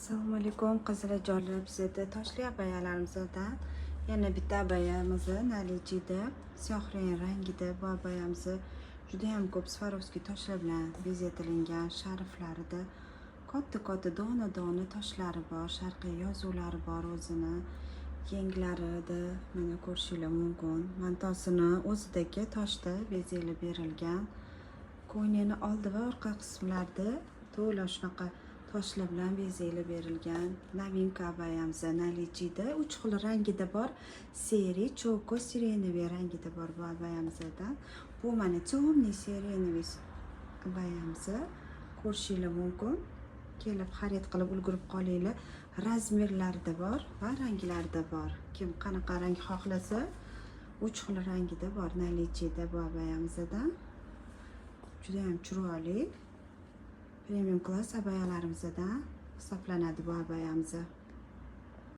Assalomu alaykum qizlarjonlar, bizda toshli abayalarimizdan yana bitta abayamiz nalijida siyoh rangida. Bu abayamiz juda ham ko'p Swarovski toshlar bilan bezatilgan, sharflarida katta dona toshlari bor, sharqiy yozuvlari bor, o'zini yenglarida mana ko'rishingiz mumkin. Mantosini o'zidagi toshda bezalib berilgan. Ko'ynini oldi va orqa qismlarida to'la shunaqa toshlar bilan bezalib berilgan. Novinka abayamiz nalijida 3 xil rangida bor. Seri, choko, sireneviy rangida bor bu abayamizdan. Bu mana темный sireneviy abayamiz. Ko'rishingiz mumkin. Kelib xarid qilib ulgurib qolinglar. Razmerlarida bor va ranglarda bor. Kim qanaqa rang xohlasa 3 xil rangida bor nalijida bu abayamizdan. Juda ham chiroyli premium klass abayalarimizdan hisoblanadi bu abayamiz.